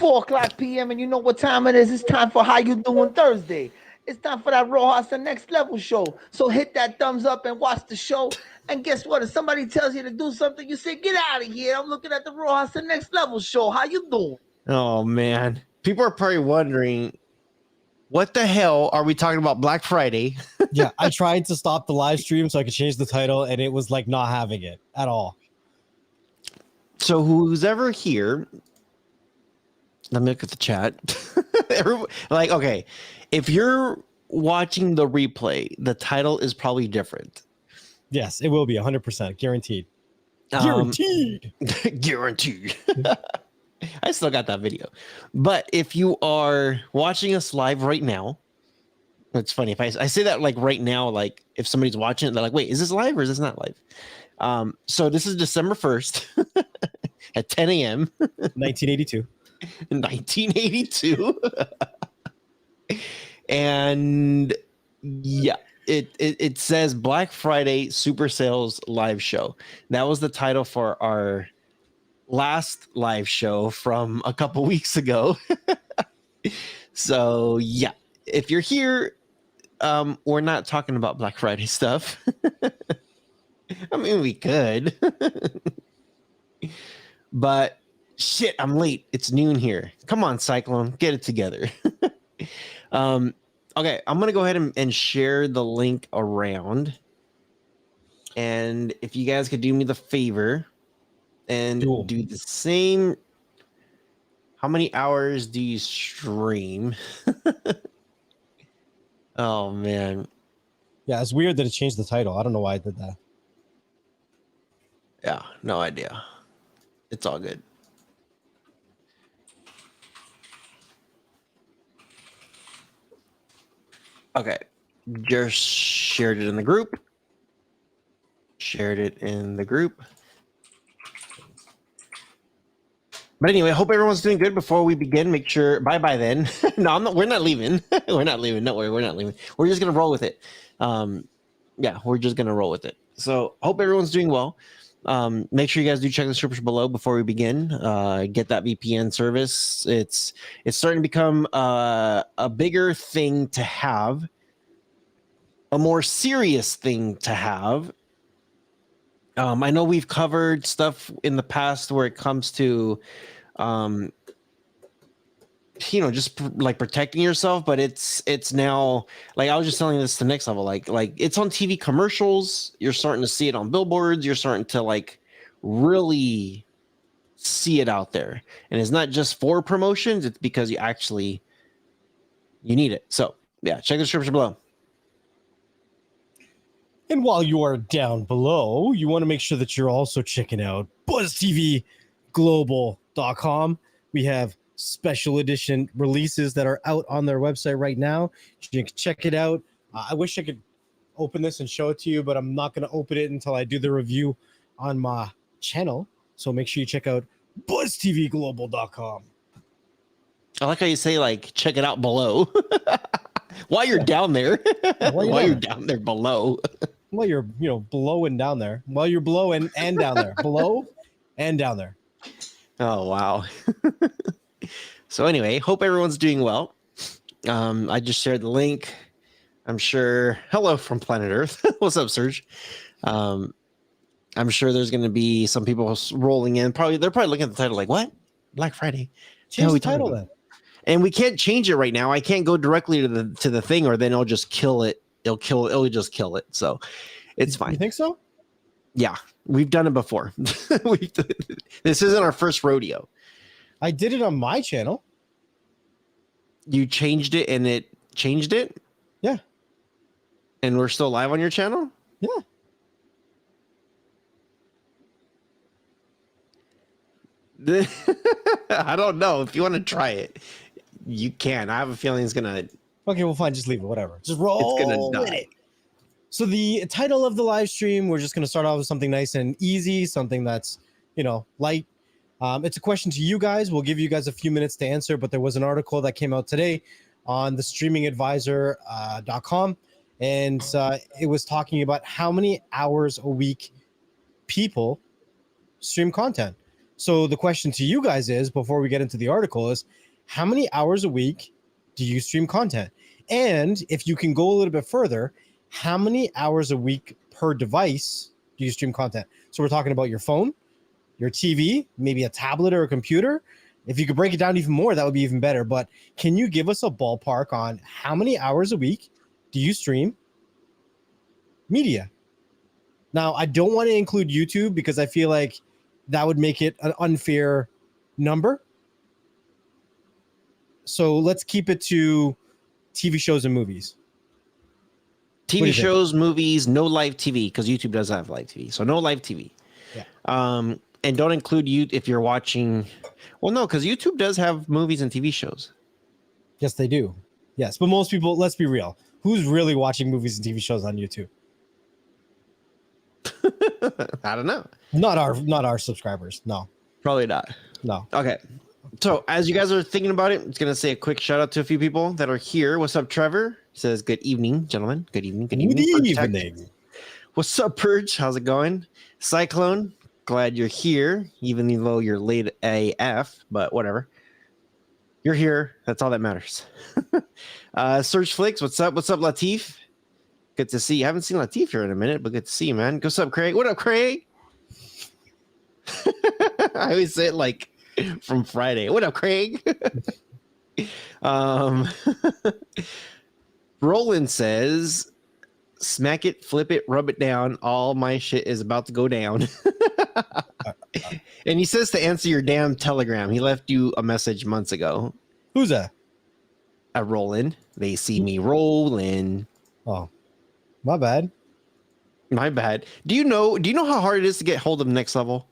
4 o'clock p.m. and you know what time it is. It's time for How You Doing Thursday. It's time for that Raw House the Next Level show. So hit that thumbs up and watch the show. And guess what? If somebody tells you to do something, you say, "Get out of here. I'm looking at the Raw House the Next Level show. How you doing?" Oh man, people are probably wondering, what the hell are we talking about Black Friday? Yeah, I tried to stop the live stream so I could change the title, and it was like not having it at all. So who's ever here, let me look at the chat. Like, okay, if you're watching the replay, the title is probably different. Yes, it will be 100% guaranteed. Guaranteed. Guaranteed. I still got that video. But if you are watching us live right now, it's funny if I say that like right now, like if somebody's watching it, they're like, wait, is this live or is this not live? So this is December 1st at 10 a.m. 1982. 1982. And yeah, it says Black Friday Super Sales Live Show. That was the title for our last live show from a couple weeks ago. So yeah, if you're here, we're not talking about Black Friday stuff. I mean, we could. But shit, I'm late. It's noon here. Come on, Cyclone, get it together. Okay, I'm gonna go ahead and share the link around. And if you guys could do me the favor and do the same. How many hours do you stream? Oh man. Yeah, it's weird that it changed the title. I don't know why I did that. Yeah, no idea. It's all good. Okay, just shared it in the group. Shared it in the group. But anyway, I hope everyone's doing good. Before we begin, make sure bye then. No, we're not leaving. We're not leaving. Don't worry, we're not leaving. We're just gonna roll with it. Yeah, we're just gonna roll with it. So hope everyone's doing well. Make sure you guys do check the description below before we begin. Get that VPN service. It's starting to become a bigger thing to have, a more serious thing to have. I know we've covered stuff in the past where it comes to, just like protecting yourself, but it's now like I was just telling this to next level, like it's on TV commercials. You're starting to see it on billboards. You're starting to like really see it out there, and it's not just for promotions. It's because you need it. So yeah, check the description below. And while you are down below, you want to make sure that you're also checking out BuzzTVGlobal.com. We have special edition releases that are out on their website right now. You can check it out. I wish I could open this and show it to you, but I'm not going to open it until I do the review on my channel. So make sure you check out BuzzTVGlobal.com. I like how you say, like, check it out below. While you're down there. While you're down there below. While you're, below and down there. While you're below and down there. Below and down there. Oh, wow. So anyway, hope everyone's doing well. I just shared the link. I'm sure. Hello from planet Earth. What's up, Serge? I'm sure there's going to be some people rolling in. They're probably looking at the title like, what? Black Friday. Change the title then. And we can't change it right now. I can't go directly to the thing, or then it'll just kill it. It'll just kill it. So it's fine. You think so? Yeah, we've done it before. This isn't our first rodeo. I did it on my channel. You changed it and it changed it? Yeah. And we're still live on your channel? Yeah. I don't know. If you want to try it, you can. I have a feeling it's gonna. Okay, well, fine. Just leave it. Whatever. Just roll. It's gonna die. So the title of the live stream, we're just gonna start off with something nice and easy, something that's light. It's a question to you guys. We'll give you guys a few minutes to answer, but there was an article that came out today on the streamingadvisor.com, and it was talking about how many hours a week people stream content. So the question to you guys is, before we get into the article, is how many hours a week do you stream content? And if you can go a little bit further, how many hours a week per device do you stream content? So we're talking about your phone, your TV, maybe a tablet or a computer. If you could break it down even more, that would be even better. But can you give us a ballpark on how many hours a week do you stream media? Now, I don't want to include YouTube because I feel like that would make it an unfair number. So let's keep it to TV shows and movies. What do TV you think? shows, movies, no live TV, because YouTube doesn't have live TV. So no live TV. Yeah. And don't include you if you're watching. Well, no, because YouTube does have movies and TV shows. Yes, they do. Yes, but most people, let's be real. Who's really watching movies and TV shows on YouTube? I don't know. Not our subscribers. No. Probably not. No. Okay. So as you guys are thinking about it, I'm just gonna say a quick shout out to a few people that are here. What's up, Trevor? He says, good evening, gentlemen. Good evening. Good evening. Good Purge Tech. evening. What's up, Purge? How's it going? Cyclone, glad you're here, even though you're late AF, but whatever. You're here. That's all that matters. Search Flicks, what's up? What's up, Latif? Good to see you. I haven't seen Latif here in a minute, but good to see you, man. What's up, Craig? What up, Craig? I always say it like from Friday. What up, Craig? Roland says, smack it, flip it, rub it down. All my shit is about to go down. And he says to answer your damn telegram. He left you a message months ago. Who's that? Roland. They see me rolling. Oh, my bad. My bad. Do you know how hard it is to get hold of Next Level?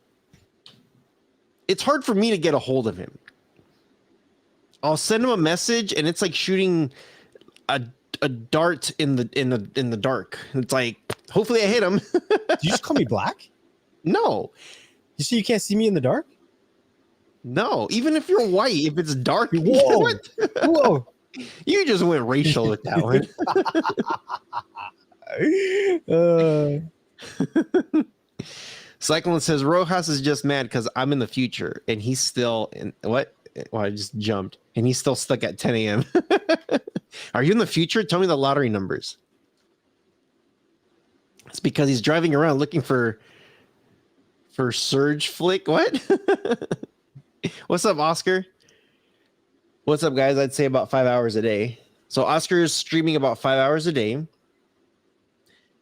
It's hard for me to get a hold of him. I'll send him a message and it's like shooting a dart in the dark. It's like, hopefully I hit him. Did you just call me black? No. You see, you can't see me in the dark? No. Even if you're white, if it's dark, Whoa. what? Whoa. You just went racial with that one. Cyclone says Rojas is just mad because I'm in the future and he's still in what? Well, I just jumped and he's still stuck at 10 a.m. Are you in the future? Tell me the lottery numbers. It's because he's driving around looking for Surge Flick. What? What's up, Oscar? What's up, guys? I'd say about 5 hours a day. So Oscar is streaming about 5 hours a day.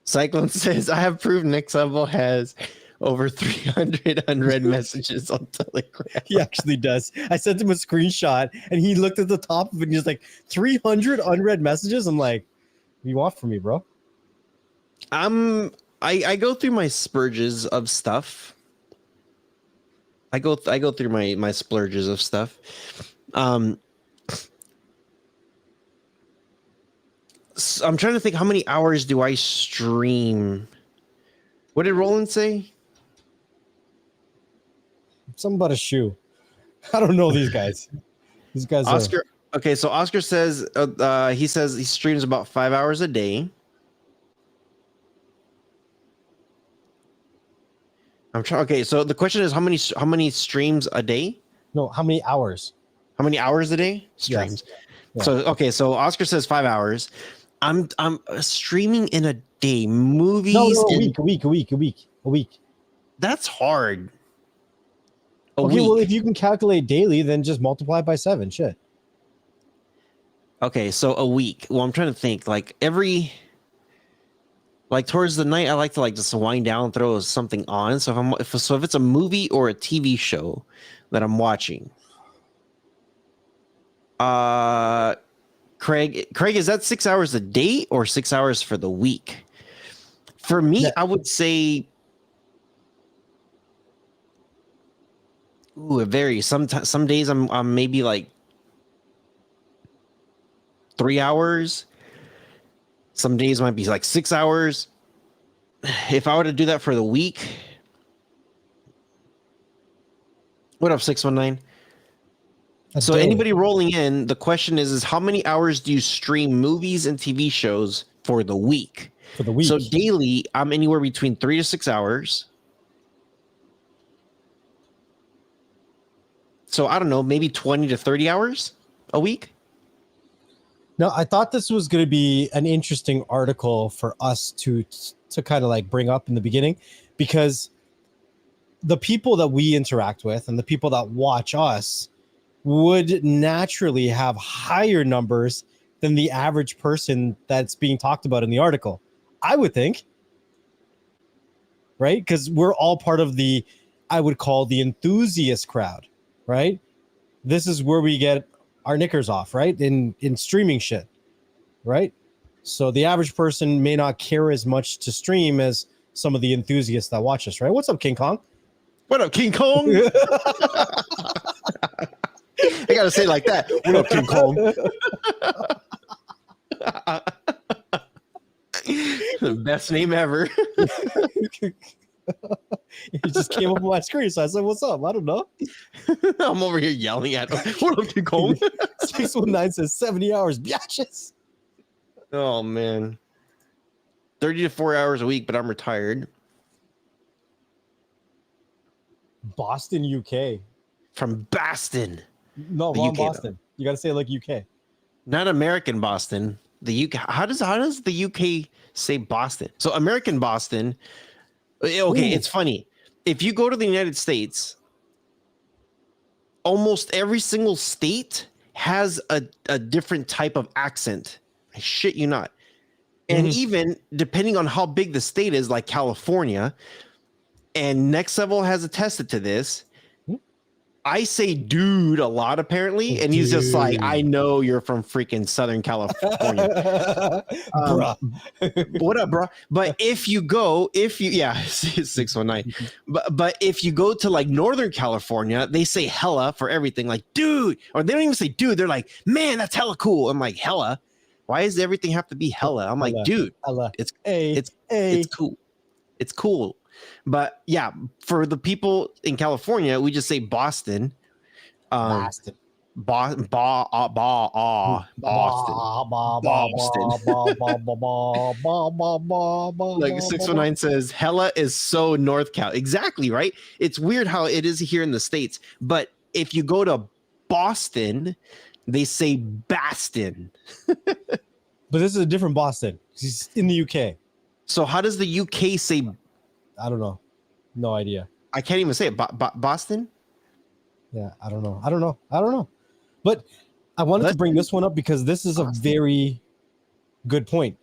Cyclone says, I have proved Next Level has over 300 unread messages on Telegram. He actually does. I sent him a screenshot and he looked at the top of it and he's like, 300 unread messages? I'm like, what do you want from me, bro? I go through my spurges of stuff. I go through my splurges of stuff. So I'm trying to think, how many hours do I stream? What did Roland say? Something about a shoe. I don't know these guys. These guys Oscar. Okay, so Oscar says he says he streams about 5 hours a day. I'm trying. Okay, so the question is how many streams a day? No, how many hours? How many hours a day? Streams. Yes. Yeah. So okay, so Oscar says 5 hours. I'm streaming in a day. Movies. No, in- a week. That's hard. Okay, well, if you can calculate daily, then just multiply by 7. Shit. Okay, so a week. Well, I'm trying to think. Like towards the night, I like to like just wind down, throw something on. So if it's a movie or a TV show that I'm watching, Craig, is that 6 hours a day or 6 hours for the week? For me, I would say, it varies. Some days I'm maybe like 3 hours. Some days might be like 6 hours. If I were to do that for the week, what up, 619? So anybody rolling in, the question is how many hours do you stream movies and TV shows for the week? For the week. So daily, I'm anywhere between 3 to 6 hours. So I don't know, maybe 20 to 30 hours a week. No, I thought this was going to be an interesting article for us to kind of like bring up in the beginning, because the people that we interact with and the people that watch us would naturally have higher numbers than the average person that's being talked about in the article, I would think. Right? Because we're all part of the, I would call the enthusiast crowd, right? This is where we get our knickers off, right? In streaming shit, right? So the average person may not care as much to stream as some of the enthusiasts that watch us, right? What's up, King Kong? What up, King Kong? I gotta say it like that. What up, King Kong? Best name ever. He just came up on my screen, so I said, "What's up?" I don't know. I'm over here yelling at him. What up, King Kong? 619 says 70 hours, biatches. Oh man, 30 to 4 hours a week, but I'm retired Boston, UK. from Boston. No, The wrong UK, Boston. You got to say it like UK. Not American Boston. The UK. How does the UK say Boston? So American Boston. Okay, Ooh. It's funny. If you go to the United States, almost every single state has a different type of accent. I shit you not. And even depending on how big the state is, like California, and Next Level has attested to this. I say dude a lot apparently, and he's just like, I know you're from freaking Southern California. Bruh. What up, bro? But if you 619. But if you go to like Northern California, they say hella for everything, like dude, or they don't even say dude, they're like, man, that's hella cool. I'm like, hella? Why does everything have to be hella? I'm like, dude, it's cool. It's cool. But yeah, for the people in California, we just say Boston. Boston. Boston. Like 619 says, hella is so North Cal. Exactly, right? It's weird how it is here in the States. But if you go to Boston, they say Baston. But this is a different Boston. He's in the UK. So how does the UK say? I don't know. No idea. I can't even say it. Boston? Yeah, I don't know. But I wanted to bring this one up because this is a very good point.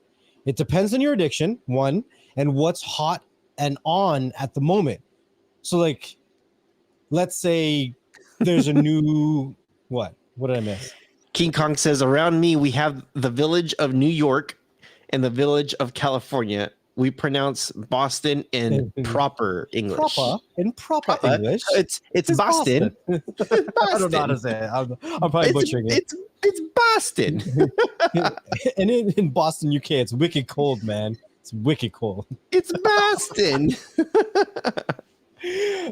It depends on your addiction, one, and what's hot and on at the moment. So, like, let's say there's a new what? What did I miss? King Kong says, around me, we have the village of New York and the village of California. We pronounce Boston in proper English. Proper English. It's Boston. Boston. I don't know how to say it. I'm probably butchering it. It's Boston. And in Boston, UK, it's wicked cold, man. It's wicked cold. It's Boston.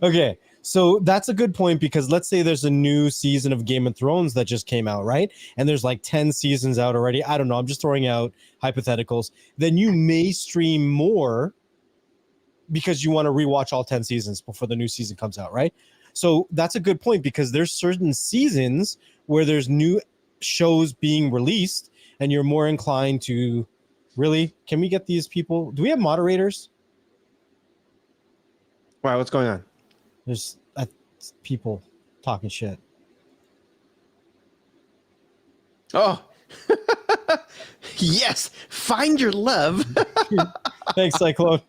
Okay, so that's a good point because let's say there's a new season of Game of Thrones that just came out, right? And there's like 10 seasons out already. I don't know. I'm just throwing out hypotheticals. Then you may stream more because you want to rewatch all 10 seasons before the new season comes out, right? So that's a good point because there's certain seasons where there's new shows being released and you're more inclined to really, can we get these people? Do we have moderators? Wow, what's going on? There's people talking shit. Oh, yes. Find your love. Thanks, Cyclone.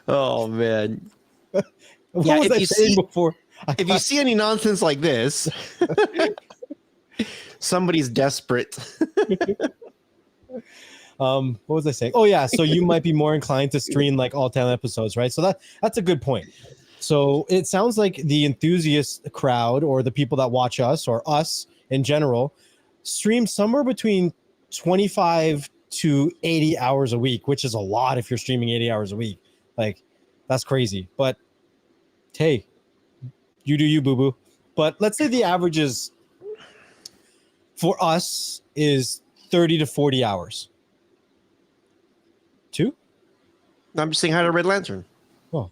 Oh, man. What was I saying before? If you see any nonsense like this, somebody's desperate. What was I saying? Oh yeah, so you might be more inclined to stream like all 10 episodes, right? So that's a good point. So it sounds like the enthusiast crowd or the people that watch us or us in general stream somewhere between 25 to 80 hours a week, which is a lot if you're streaming 80 hours a week. Like that's crazy. But hey, you do you, boo-boo. But let's say the average is for us is 30 to 40 hours. I'm just saying hi to Red Lantern. Oh.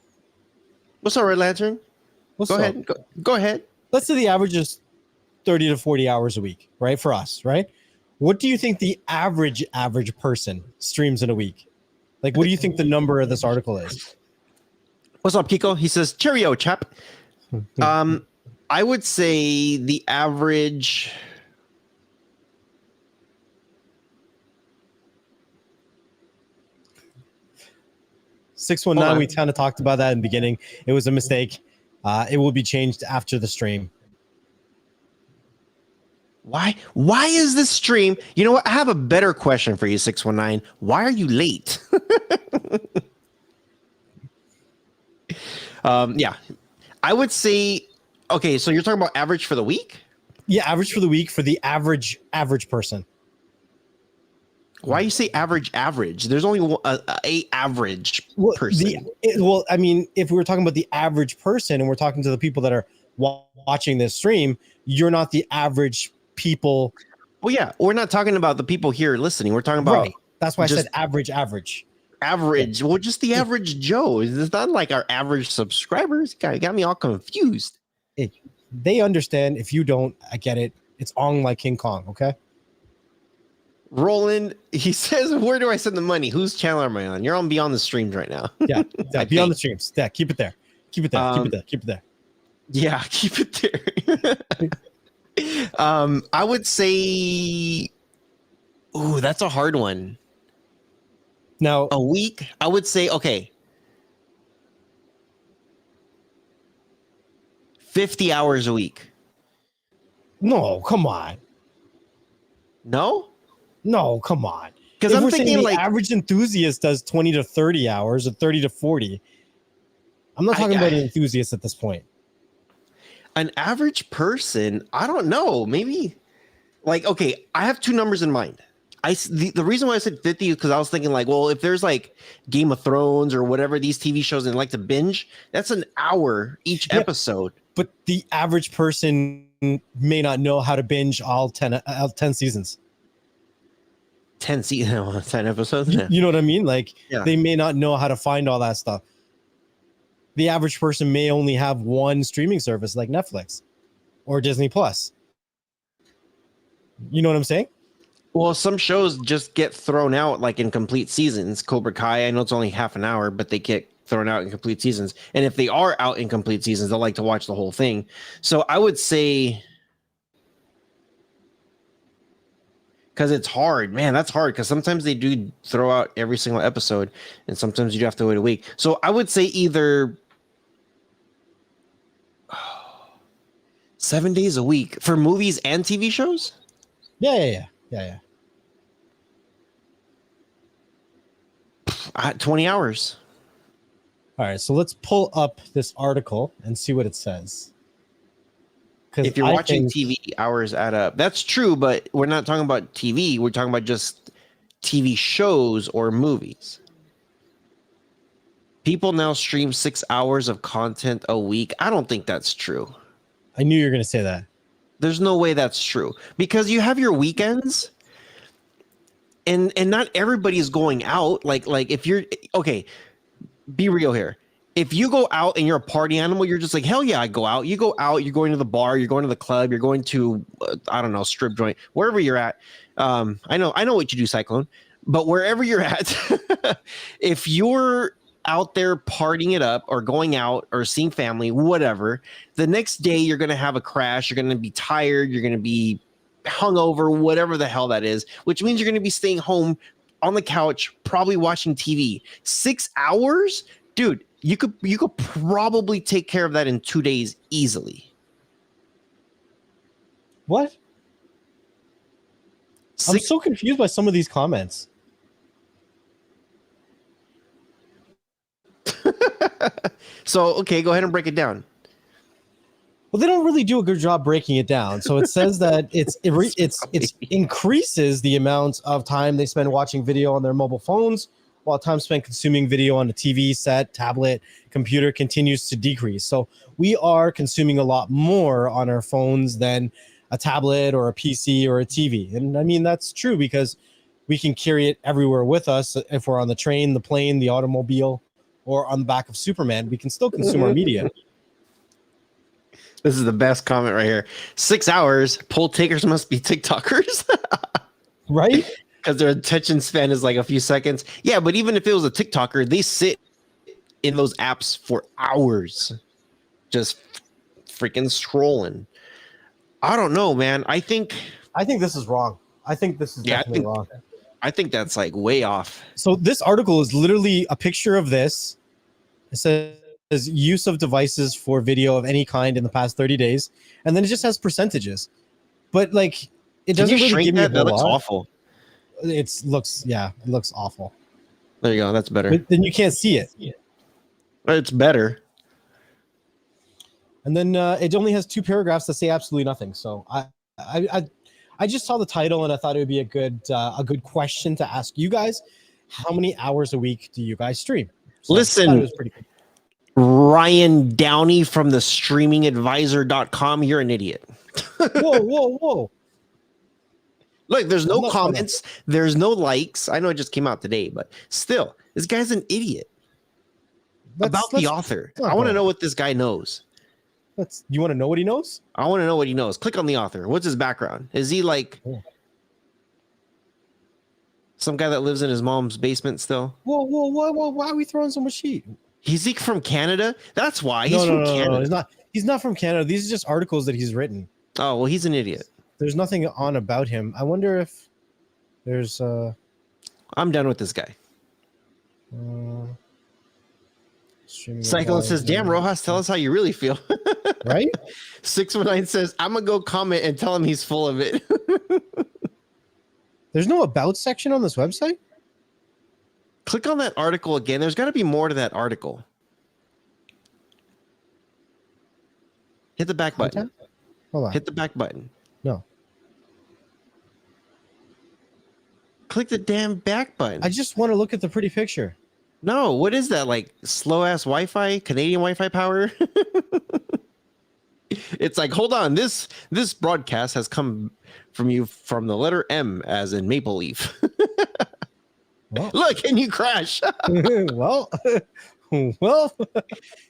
What's up, Red Lantern? Go ahead. Go ahead. Let's say the average is 30 to 40 hours a week, right? For us, right? What do you think the average person streams in a week? Like, what do you think the number of this article is? What's up, Kiko? He says, cheerio, chap. I would say the average... 619, we kind of talked about that in the beginning. It was a mistake. It will be changed after the stream. Why is this stream? You know what? I have a better question for you, 619. Why are you late? Yeah. I would say, okay, so you're talking about average for the week? Yeah, average for the week for the average person. Why you say average? There's only a average person. I mean, if we were talking about the average person and we're talking to the people that are watching this stream, you're not the average people. Well, yeah, we're not talking about the people here listening. We're talking about right. That's why I said average. Average. Well, just the average Joe. It's not like our average subscribers. Got me all confused. They understand. If you don't, I get it. It's on like King Kong. Okay. Roland, he says, where do I send the money? Whose channel am I on? You're on Beyond the Streams right now. Yeah, Beyond the Streams. Yeah, keep it there. Keep it there. Keep it there. Yeah, keep it there. I would say, ooh, that's a hard one. Now, a week, I would say, okay, 50 hours a week. No, come on. No, come on. Because I'm thinking the like average enthusiast does 20 to 30 hours or 30 to 40. I'm not talking about an enthusiast at this point. An average person, I don't know. Maybe like, okay, I have two numbers in mind. The reason why I said 50 is because I was thinking like, well, if there's like Game of Thrones or whatever these TV shows and like to binge, that's an hour each episode. But the average person may not know how to binge all 10 seasons. 10 episodes. You know what I mean? Like they may not know how to find all that stuff. The average person may only have one streaming service like Netflix or Disney Plus. You know what I'm saying? Well, some shows just get thrown out like in complete seasons. Cobra Kai, I know it's only half an hour, but they get thrown out in complete seasons. And if they are out in complete seasons, they'll like to watch the whole thing. So I would say, because it's hard, man, that's hard. Because sometimes they do throw out every single episode, and sometimes you do have to wait a week. So I would say either 7 days a week for movies and TV shows. Yeah. 20 hours. All right, so let's pull up this article and see what it says. If you're watching TV, hours add up. That's true, but we're not talking about TV. We're talking about just TV shows or movies. People now stream 6 hours of content a week. I don't think that's true. I knew you were going to say that. There's no way that's true because you have your weekends and not everybody's going out. Like if you're okay, be real here. If you go out and you're a party animal, you're just like, hell yeah, I go out. You go out, you're going to the bar, you're going to the club, you're going to, I don't know, strip joint, wherever you're at. I know what you do, Cyclone, but wherever you're at, if you're out there partying it up or going out or seeing family, whatever, the next day you're going to have a crash. You're going to be tired. You're going to be hungover, whatever the hell that is, which means you're going to be staying home on the couch, probably watching TV. 6 hours, dude. You could probably take care of that in 2 days easily. What? I'm so confused by some of these comments. So, okay, go ahead and break it down. Well, they don't really do a good job breaking it down. So it says that it increases the amount of time they spend watching video on their mobile phones, while time spent consuming video on a TV set, tablet, computer continues to decrease. So we are consuming a lot more on our phones than a tablet or a PC or a TV. And I mean, that's true because we can carry it everywhere with us. If we're on the train, the plane, the automobile, or on the back of Superman, we can still consume our media. This is the best comment right here. 6 hours. Poll takers must be TikTokers Right? because their attention span is like a few seconds. Yeah, but even if it was a TikToker, they sit in those apps for hours, just freaking scrolling. I don't know, man. I think this is wrong. I think this is definitely wrong. I think that's like way off. So this article is literally a picture of this. It says use of devices for video of any kind in the past 30 days, and then it just has percentages. But like, it Can doesn't you really shrink give me a that? That whole looks lot. awful. It looks awful. There you go. That's better. But then you can't see it. It's better. And then it only has 2 paragraphs that say absolutely nothing. So I just saw the title and I thought it would be a good question to ask you guys. How many hours a week do you guys stream? So Listen, I thought it was pretty cool. Ryan Downey from the streamingadvisor.com, you're an idiot. Whoa. Look, there's no I'm not comments, there's no likes. I know it just came out today, but still, this guy's an idiot. About the author. I want to know what this guy knows. You want to know what he knows? I want to know what he knows. Click on the author. What's his background? Is he like some guy that lives in his mom's basement still? Whoa. Why are we throwing so much heat? Is he from Canada? That's why. He's from Canada. No, he's not from Canada. These are just articles that he's written. Oh, well, he's an idiot. There's nothing on about him. I wonder if there's I'm done with this guy. streaming Cyclone says, damn, Rojas, tell us how you really feel. right? 619 says, I'm going to go comment and tell him he's full of it. There's no about section on this website? Click on that article again. There's got to be more to that article. Hit the back button. Hold on. Hit the back button. No. Click the damn back button. I just want to look at the pretty picture. No, what is that? Like slow ass Wi-Fi, Canadian Wi-Fi power? It's like, hold on, this broadcast has come from you from the letter M as in Maple Leaf. Well. Look, and you crash. well,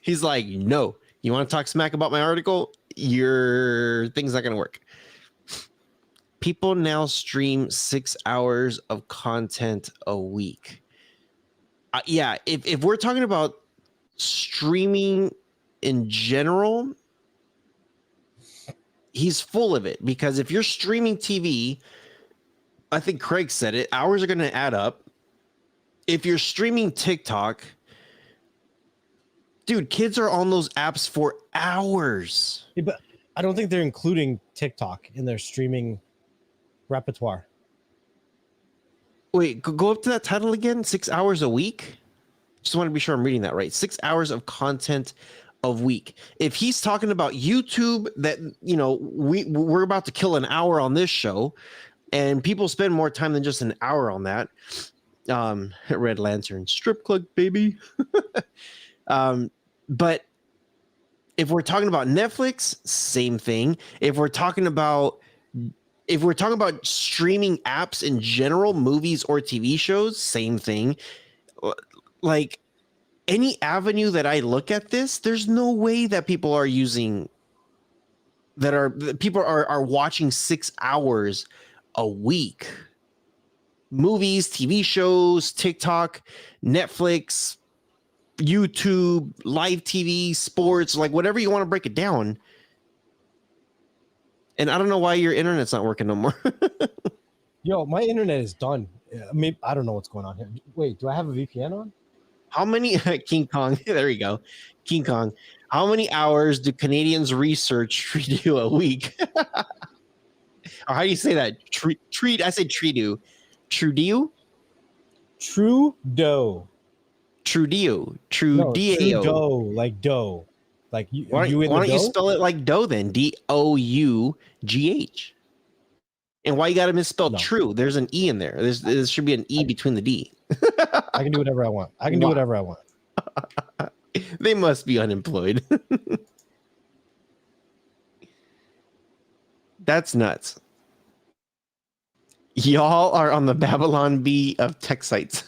He's like, no, you want to talk smack about my article? Your thing's not gonna work. People now stream 6 hours of content a week. Yeah, if we're talking about streaming in general, he's full of it, because if you're streaming TV, I think Craig said it, hours are going to add up. If you're streaming TikTok, dude, kids are on those apps for hours. yeah, but I don't think they're including TikTok in their streaming repertoire. Wait, go up to that title again. 6 hours a week. Just want to be sure I'm reading that right. 6 hours of content a week. If he's talking about YouTube, that, you know, we're about to kill an hour on this show, and people spend more time than just an hour on that. Red Lantern strip club, baby. But if we're talking about Netflix, same thing. If we're talking about streaming apps in general, movies or TV shows, same thing. Like any avenue that I look at this, there's no way that people are watching 6 hours a week. Movies, TV shows, TikTok, Netflix, YouTube, live TV, sports, like whatever you want to break it down. And I don't know why your internet's not working no more. Yo, my internet is done. Maybe I don't know what's going on here. Wait, do I have a VPN on? How many King Kong? There you go, King Kong. How many hours do Canadians research Trudeau a week? Or how do you say that? I said Trudeau. Trudeau. Trudeau. Trudeau. No, Trudeau, like dough. Like why don't you spell it like dough then? Dough. And why you got to misspell true? There's an E in there. There should be an E between the D. I can do whatever I want. Do whatever I want. They must be unemployed. That's nuts. Y'all are on the Babylon Bee of tech sites.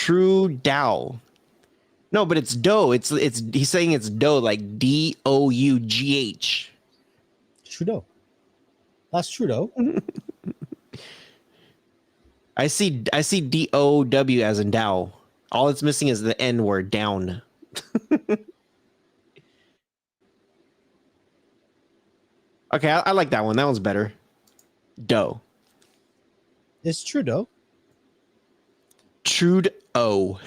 True Dow. No, but it's dough. It's he's saying it's dough, like DOUGH. Trudeau. That's Trudeau. I see DOW as in Dow. All it's missing is the N word, down. Okay, I like that one. That one's better. Dough. It's Trudeau. Trudeau.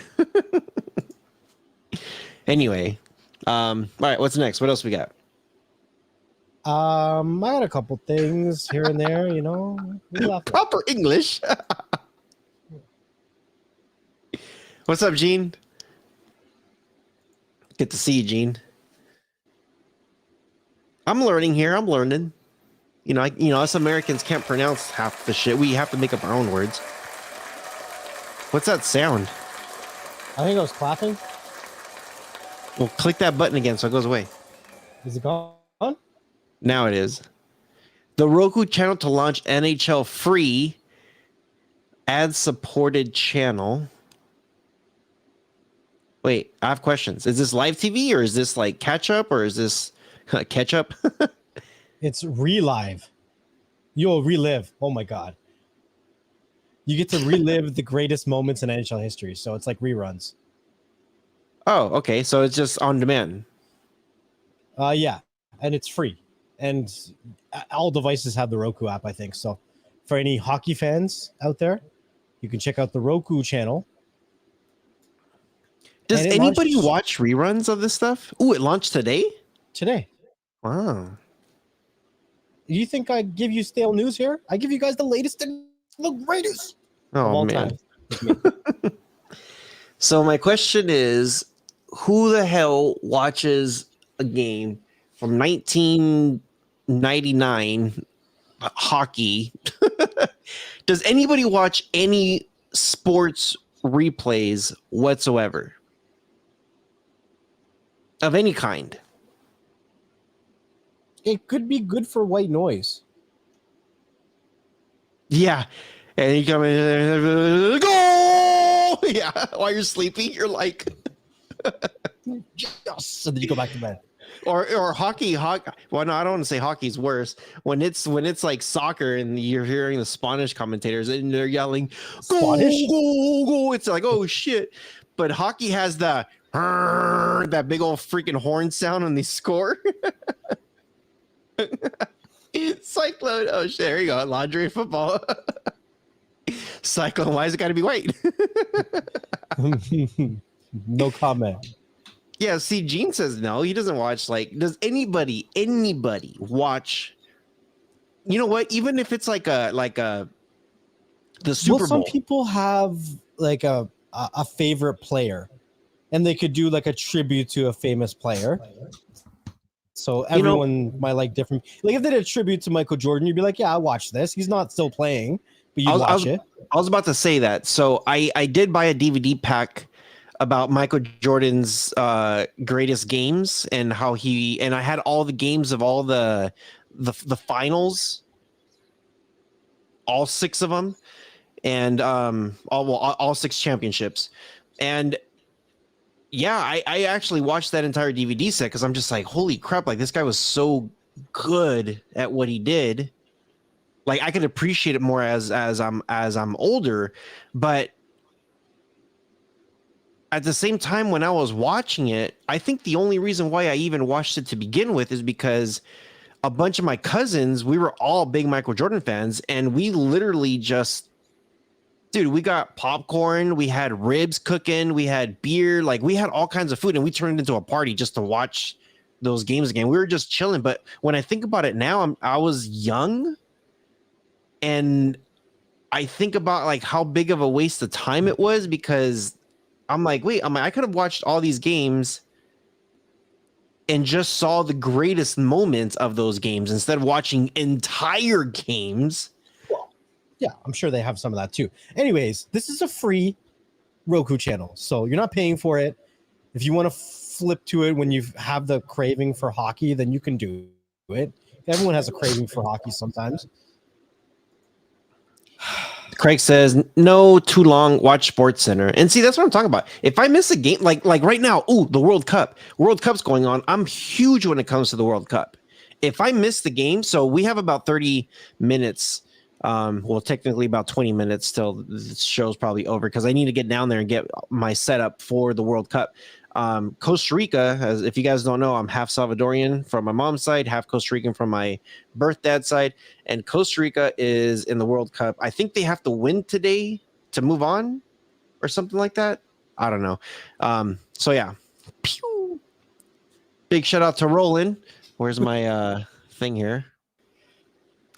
Anyway, all right. What's next? What else we got? I got a couple things here and there. You know, Proper English. What's up, Gene? Good to see you, Gene. I'm learning here. I'm learning. You know, us Americans can't pronounce half the shit. We have to make up our own words. What's that sound? I think I was clapping. Well, click that button again so it goes away. Is it gone? Now it is. The Roku channel to launch NHL free ad-supported channel. Wait, I have questions. Is this live TV or is this like catch up or is this catch up? It's relive. You'll relive. Oh my god. You get to relive the greatest moments in NHL history. So it's like reruns. Oh, okay. So it's just on demand. Yeah, and it's free. And all devices have the Roku app, I think. So for any hockey fans out there, you can check out the Roku channel. Does anybody watch reruns of this stuff? Ooh, it launched today? Today. Wow. You think I give you stale news here? I give you guys the latest and the greatest of Oh, all man. time. So my question is, who the hell watches a game from 1999 hockey? Does anybody watch any sports replays whatsoever? Of any kind? It could be good for white noise. Yeah. And you come in, go! Yeah, while you're sleeping, you're like... Yes, and then you go back to bed. Or hockey. Well, no, I don't want to say hockey's worse. When it's like soccer and you're hearing the Spanish commentators and they're yelling, "Go, Spanish? go, go!" It's like, oh shit. But hockey has the that big old freaking horn sound when they score. Cyclone. Oh shit! There you go. Laundry football. Cyclone. Why is it got to be white? No comment. Yeah, see, Gene says no. He doesn't watch. Like, does anybody watch? You know what? Even if it's like the Super Bowl. Some people have like a favorite player, and they could do like a tribute to a famous player. So everyone might like different. Like if they did a tribute to Michael Jordan, you'd be like, "Yeah, I watched this. He's not still playing, but you watch it." I was about to say that. So I did buy a DVD pack about Michael Jordan's greatest games and how and I had all the games of all the finals, all 6 of them, and all 6 championships. And yeah, I actually watched that entire DVD set because I'm just like, holy crap, like this guy was so good at what he did. Like I could appreciate it more as I'm older, but at the same time, when I was watching it, I think the only reason why I even watched it to begin with is because a bunch of my cousins, we were all big Michael Jordan fans, and we literally just, dude, we got popcorn, we had ribs cooking, we had beer, like we had all kinds of food, and we turned it into a party just to watch those games again. We were just chilling. But when I think about it now, I was young, and I think about like how big of a waste of time it was because I'm like, wait, I could have watched all these games and just saw the greatest moments of those games instead of watching entire games. Well, yeah, I'm sure they have some of that too. Anyways, this is a free Roku channel, so you're not paying for it. If you want to flip to it when you have the craving for hockey, then you can do it. Everyone has a craving for hockey sometimes. Craig says, no, too long. Watch Sports Center. And see, that's what I'm talking about. If I miss a game, like right now, the World Cup. World Cup's going on. I'm huge when it comes to the World Cup. If I miss the game, so we have about 30 minutes. Well, technically about 20 minutes till the show's probably over because I need to get down there and get my setup for the World Cup. Costa Rica, as if you guys don't know, I'm half Salvadorian from my mom's side, half Costa Rican from my birth dad's side, and Costa Rica is in the World Cup. I think they have to win today to move on or something like that. I don't know. So yeah. Pew. Big shout out to Roland. Where's my thing here?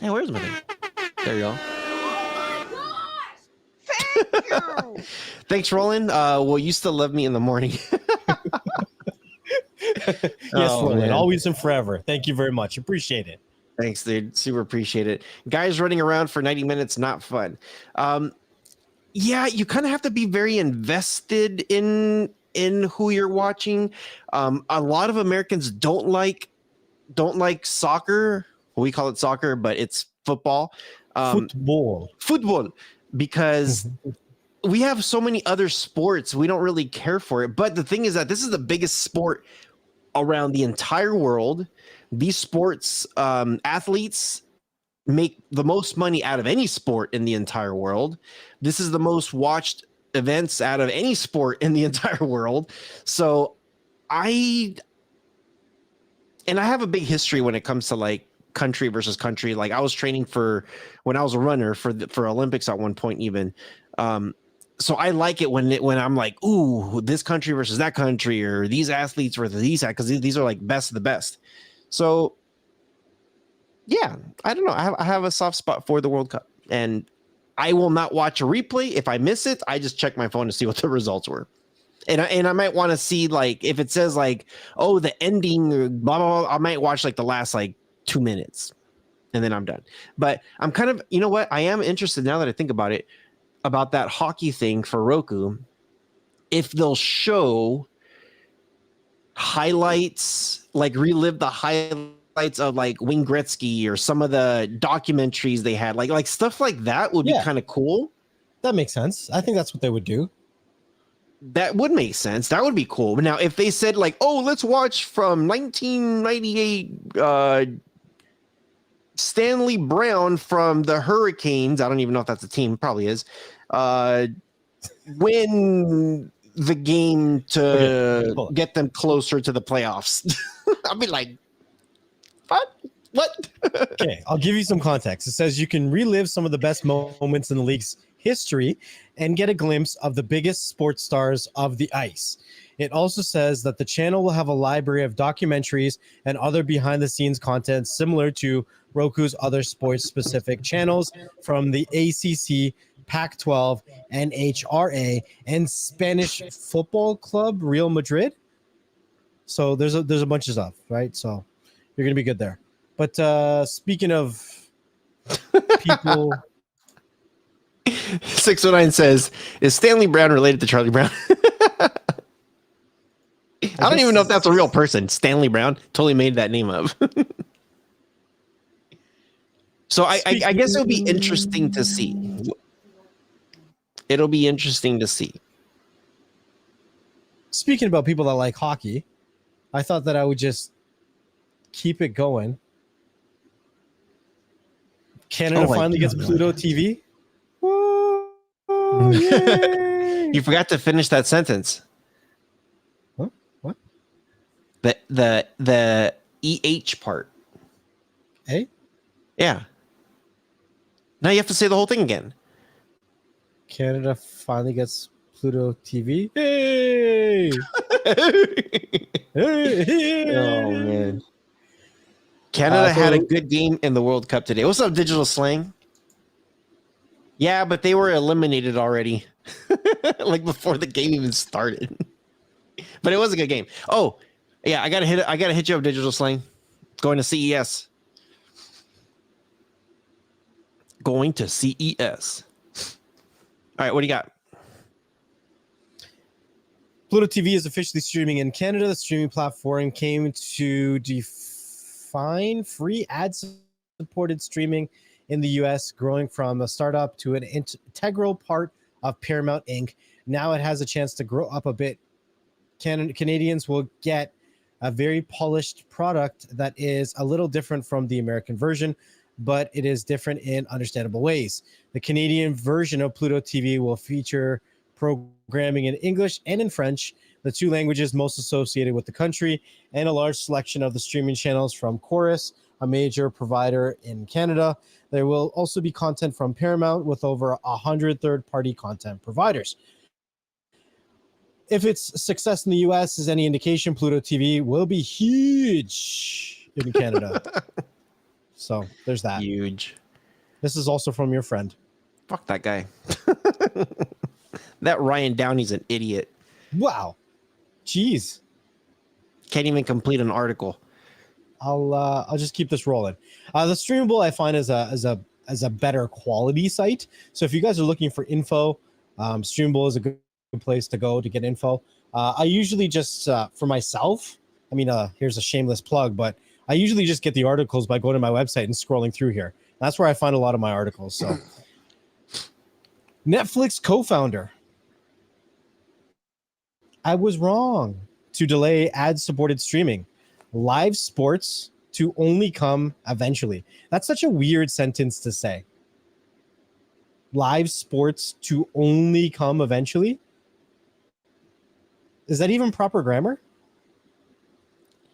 Hey, where's my thing? There you go. Thank you. Thanks, Roland. Well, you still love me in the morning. Yes, Roland, man. always and forever. Thank you very much. Appreciate it. Thanks, dude. Super appreciate it. Guys running around for 90 minutes, not fun. Yeah, you kind of have to be very invested in who you're watching. A lot of Americans don't like soccer. We call it soccer, but it's football. Football, because we have so many other sports. We don't really care for it. But the thing is that this is the biggest sport around the entire world. These sports athletes make the most money out of any sport in the entire world. This is the most watched events out of any sport in the entire world. So I have a big history when it comes to like country versus country. Like I was training when I was a runner for Olympics at one point even. So I like it when I'm like, ooh, this country versus that country, or these athletes versus because these are like best of the best. So yeah, I don't know. I have a soft spot for the World Cup, and I will not watch a replay. If I miss it, I just check my phone to see what the results were. And I might want to see, like, if it says like, oh, the ending, blah, blah, blah, I might watch like the last like 2 minutes and then I'm done. But I'm kind of, you know what? I am interested now that I think about it, about that hockey thing for Roku. If they'll show highlights, like relive the highlights of like Wayne Gretzky or some of the documentaries they had, like stuff like that would be kind of cool. That makes sense. I think that's what they would do. That would make sense. That would be cool. But now if they said like, oh, let's watch from 1998 Stanley Brown from the Hurricanes. I don't even know if that's a team. Probably is. Win the game to get them closer to the playoffs. I'll be like, what? Okay, I'll give you some context. It says you can relive some of the best moments in the league's history and get a glimpse of the biggest sports stars of the ice. It also says that the channel will have a library of documentaries and other behind-the-scenes content similar to Roku's other sports-specific channels from the ACC, Pac-12, NHRA, and Spanish Football Club Real Madrid. So there's a bunch of stuff, right? So you're gonna be good there. But speaking of people, 609 says, is Stanley Brown related to Charlie Brown? I don't even know if that's a real person. Stanley Brown totally made that name up. So I guess it'll be interesting to see. It'll be interesting to see. Speaking about people that like hockey, I thought that I would just keep it going. Canada finally gets Pluto TV. Oh, yay! You forgot to finish that sentence. Huh? What? The EH part. Hey? Yeah. Now you have to say the whole thing again. Canada finally gets Pluto TV. Hey! Hey! Oh, man. Canada had a good game in the World Cup today. What's up, Digital Slang? Yeah, but they were eliminated already. Like before the game even started. But it was a good game. Oh, yeah, I gotta hit you up, Digital Slang. Going to CES. Going to CES. All right, what do you got? Pluto TV is officially streaming in Canada. The streaming platform came to define free ad-supported streaming in the US, growing from a startup to an integral part of Paramount Inc. Now it has a chance to grow up a bit. Canadians will get a very polished product that is a little different from the American version, but it is different in understandable ways. The Canadian version of Pluto TV will feature programming in English and in French, the two languages most associated with the country, and a large selection of the streaming channels from Chorus, a major provider in Canada. There will also be content from Paramount with over 100 third-party content providers. If its success in the US is any indication, Pluto TV will be huge in Canada. So there's that. Huge. This is also from your friend. Fuck that guy. That Ryan Downey's an idiot. Wow. Jeez. Can't even complete an article. I'll just keep this rolling. The Streamable I find is a better quality site. So if you guys are looking for info, Streamable is a good place to go to get info. I usually just for myself, I mean, here's a shameless plug, but I usually just get the articles by going to my website and scrolling through here. That's where I find a lot of my articles. So Netflix co-founder, I was wrong to delay ad-supported streaming. Live sports to only come eventually. That's such a weird sentence to say. Live sports to only come eventually? Is that even proper grammar?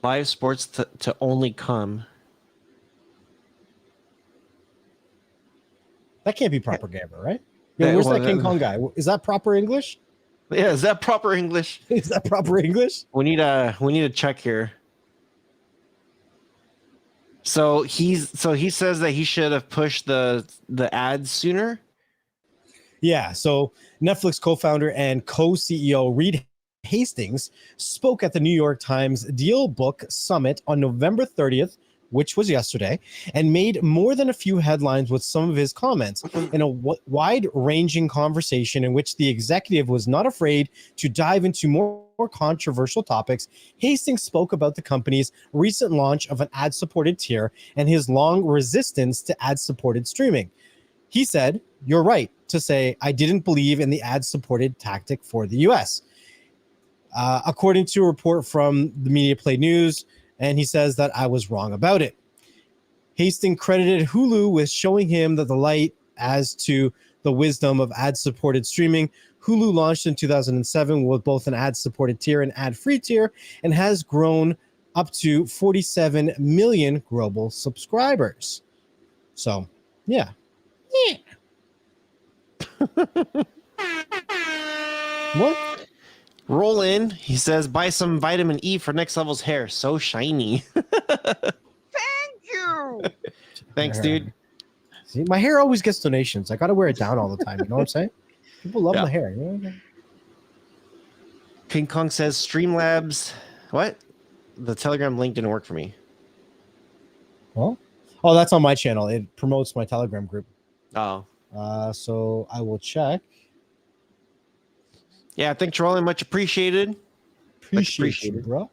Live sports to only come. That can't be proper grammar, right? Yeah, where's that King Kong guy? Is that proper English? Yeah, is that proper English? Is that proper English? We need a check here. So he says that he should have pushed the ads sooner. Yeah. So Netflix co-founder and co-CEO Reed Hastings spoke at the New York Times Deal Book Summit on November 30th, which was yesterday, and made more than a few headlines with some of his comments in a wide-ranging conversation in which the executive was not afraid to dive into more controversial topics. Hastings spoke about the company's recent launch of an ad-supported tier and his long resistance to ad-supported streaming. He said, "You're right to say I didn't believe in the ad-supported tactic for the US." According to a report from the Media Play News, and he says that I was wrong about it. Hastings credited Hulu with showing him that the light as to the wisdom of ad-supported streaming. Hulu launched in 2007 with both an ad-supported tier and ad-free tier and has grown up to 47 million global subscribers. So, yeah. What? Roll in. He says, buy some vitamin E for next level's hair. So shiny. Thank you. Thanks, dude. See, my hair always gets donations. I got to wear it down all the time. You know what I'm saying? People love my hair. You know? King Kong says, Streamlabs. What? The Telegram link didn't work for me. Well, oh, that's on my channel. It promotes my Telegram group. Oh. So I will check. Yeah, thanks for rolling. Much appreciated. Appreciate it, bro.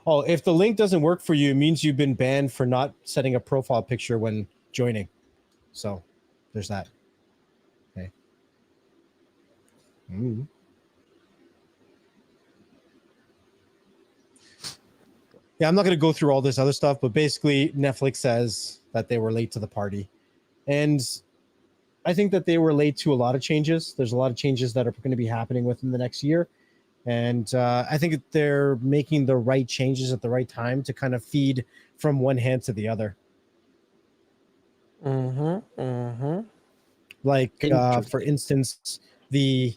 Oh, if the link doesn't work for you, it means you've been banned for not setting a profile picture when joining. So there's that. Okay. Yeah, I'm not going to go through all this other stuff, but basically Netflix says that they were late to the party. And I think that they were late to a lot of changes. There's a lot of changes that are going to be happening within the next year. And I think that they're making the right changes at the right time to kind of feed from one hand to the other. Like, for instance, the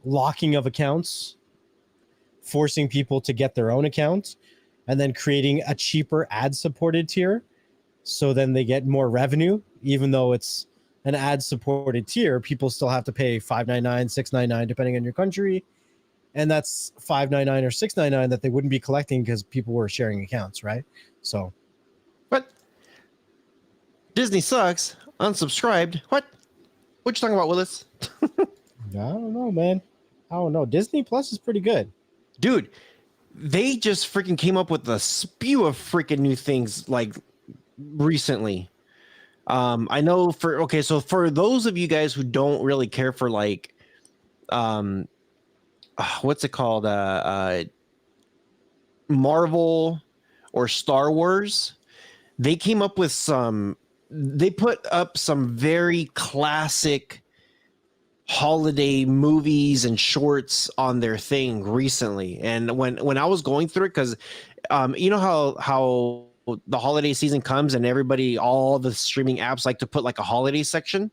locking of accounts, forcing people to get their own account, and then creating a cheaper ad-supported tier. So then they get more revenue, even though it's an ad-supported tier, people still have to pay $5.99, $6.99, depending on your country. And that's $5.99 or $6.99 that they wouldn't be collecting because people were sharing accounts, right? So, what? Disney sucks. Unsubscribed. What? What you talking about, Willis? I don't know, man. I don't know. Disney Plus is pretty good. Dude, they just freaking came up with a spew of freaking new things like recently. I know so for those of you guys who don't really care for like what's it called? Marvel or Star Wars, they came up with they put up some very classic holiday movies and shorts on their thing recently. And when I was going through it, because you know how the holiday season comes and all the streaming apps like to put like a holiday section,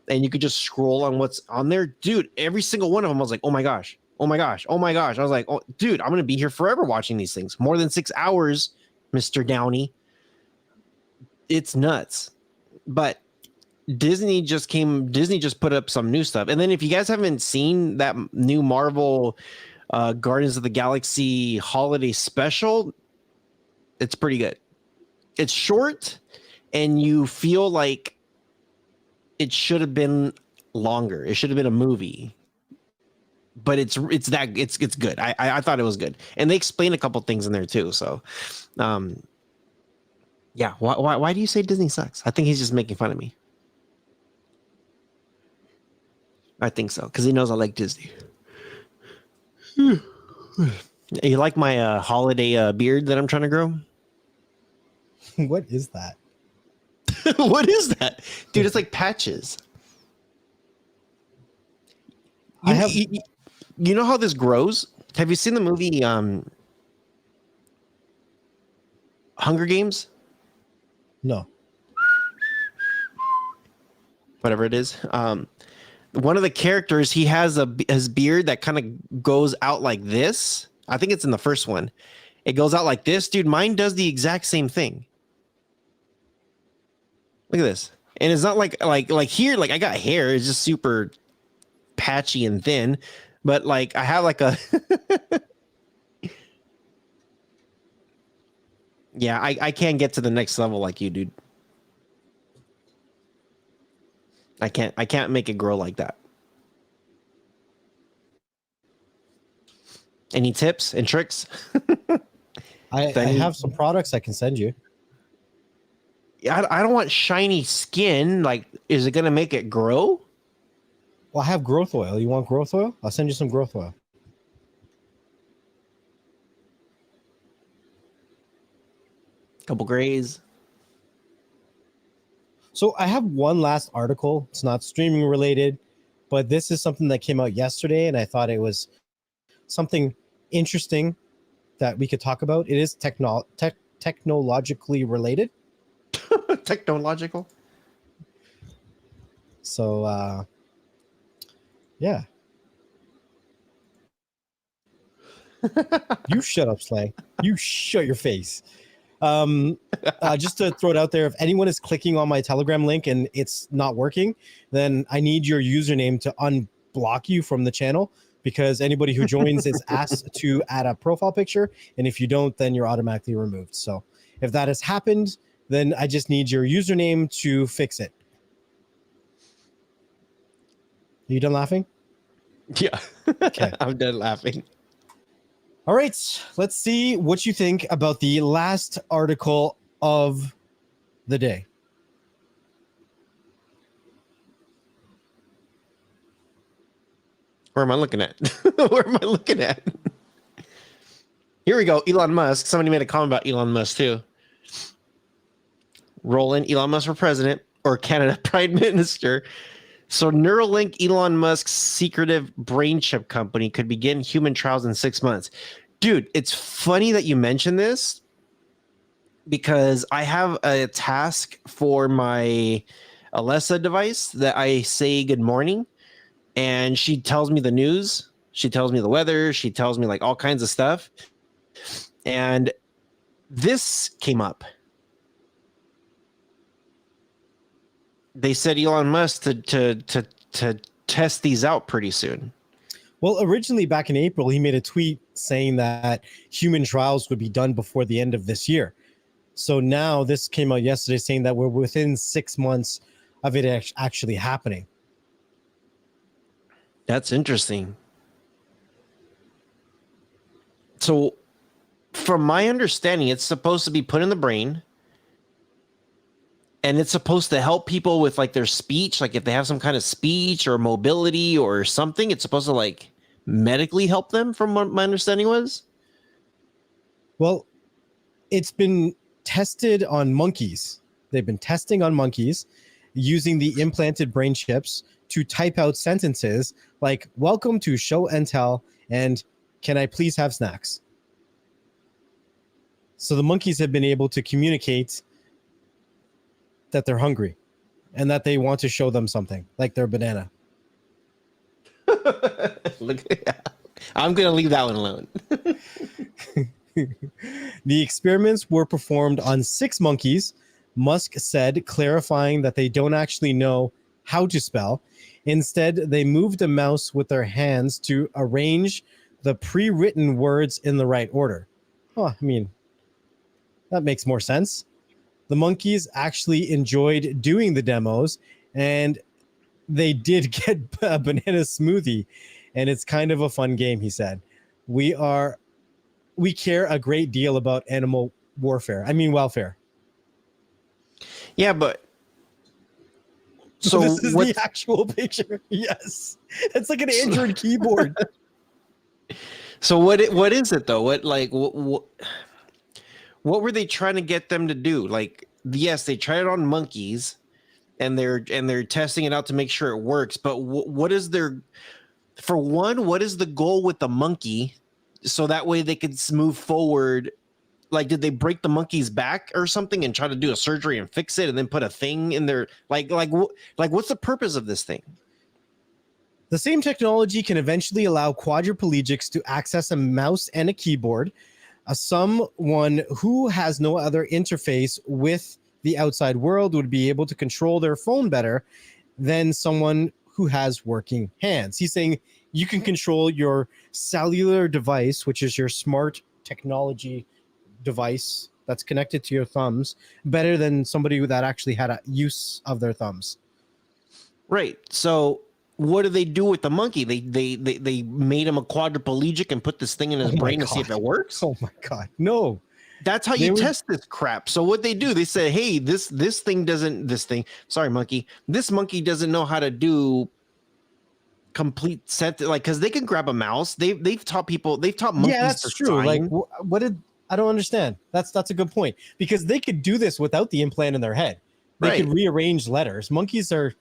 and you could just scroll on what's on there. Dude, every single one of them, I was like, oh my gosh, oh my gosh, oh my gosh. I was like, oh, dude, I'm gonna be here forever watching these things. More than 6 hours, Mr. Downey. It's nuts. But Disney just put up some new stuff. And then if you guys haven't seen that new Marvel Guardians of the Galaxy holiday special, it's pretty good. It's short and you feel like it should have been longer. It should have been a movie. But it's good. I thought it was good. And they explain a couple things in there too. So yeah, why do you say Disney sucks? I think he's just making fun of me. I think so, because he knows I like Disney. You like my holiday beard that I'm trying to grow? What is that? What is that? Dude, it's like patches. You know how this grows? Have you seen the movie Hunger Games? No. Whatever it is. One of the characters, he has his beard that kind of goes out like this. I think it's in the first one. It goes out like this. Dude, mine does the exact same thing. Look at this. And it's not like here, like I got hair. It's just super patchy and thin. But like I have like a yeah, I can't get to the next level like you, dude. I can't make it grow like that. Any tips and tricks? I have some products I can send you. I don't want shiny skin. Like, is it gonna make it grow? Well, I have growth oil. You want growth oil? I'll send you some growth oil. Couple grays. So I have one last article. It's not streaming related, but this is something that came out yesterday, and I thought it was something interesting that we could talk about. It is technologically related. Technological. So, yeah. You shut up, Slang. You shut your face. Just to throw it out there, if anyone is clicking on my Telegram link and it's not working, then I need your username to unblock you from the channel, because anybody who joins is asked to add a profile picture, and if you don't, then you're automatically removed. So if that has happened, then I just need your username to fix it. Are you done laughing? Yeah. Okay. I'm done laughing. All right, let's see what you think about the last article of the day. Where am I looking at? Where am I looking at? Here we go. Elon Musk. Somebody made a comment about Elon Musk too. Rolling Elon Musk for president or Canada Prime Minister. So Neuralink, Elon Musk's secretive brain chip company, could begin human trials in 6 months. Dude, it's funny that you mentioned this, because I have a task for my Alexa device that I say good morning, and she tells me the news. She tells me the weather. She tells me like all kinds of stuff. And this came up. They said Elon Musk to test these out pretty soon. Well, originally back in April, he made a tweet saying that human trials would be done before the end of this year. So now this came out yesterday saying that we're within 6 months of it actually happening. That's interesting. So from my understanding, it's supposed to be put in the brain, and it's supposed to help people with like their speech, like if they have some kind of speech or mobility or something, it's supposed to like medically help them, from what my understanding was. Well, it's been tested on monkeys. They've been testing on monkeys using the implanted brain chips to type out sentences like "Welcome to Show and Tell" and "Can I please have snacks?" So the monkeys have been able to communicate that they're hungry and that they want to show them something, like their banana. Look, I'm gonna leave that one alone. The experiments were performed on 6 monkeys, Musk said, clarifying that they don't actually know how to spell. Instead, they moved a mouse with their hands to arrange the pre-written words in the right order. Oh, I mean, that makes more sense. The monkeys actually enjoyed doing the demos, and they did get a banana smoothie, and it's kind of a fun game, he said. We care a great deal about animal welfare. Yeah, but so this is the actual picture. Yes, it's like an Android keyboard. So what is it though? What were they trying to get them to do? Like, yes, they tried it on monkeys, and they're testing it out to make sure it works. But what is their, for one, what is the goal with the monkey? So that way they could move forward. Like, did they break the monkey's back or something and try to do a surgery and fix it and then put a thing in there? Like what's the purpose of this thing? The same technology can eventually allow quadriplegics to access a mouse and a keyboard. Someone who has no other interface with the outside world would be able to control their phone better than someone who has working hands. He's saying you can control your cellular device, which is your smart technology device that's connected to your thumbs, better than somebody that actually had a use of their thumbs. Right. So what do they do with the monkey? They made him a quadriplegic and put this thing in his brain to see if it works. Oh my God, no! That's how you test this crap. So what they do, they say, hey, this monkey doesn't know how to do complete set, like, because they can grab a mouse. They've taught monkeys. Yeah, that's true. Sign. Like, I don't understand. That's a good point, because they could do this without the implant in their head. They could rearrange letters. Monkeys are.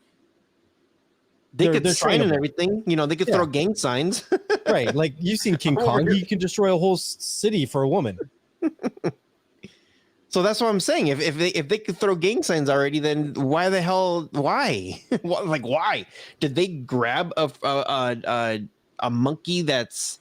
They could sign and everything. You know, they could throw gang signs. Right. Like, you've seen King Kong. He can destroy a whole city for a woman. So that's what I'm saying. If they could throw gang signs already, then why the hell? Why? Like, why did they grab a monkey that's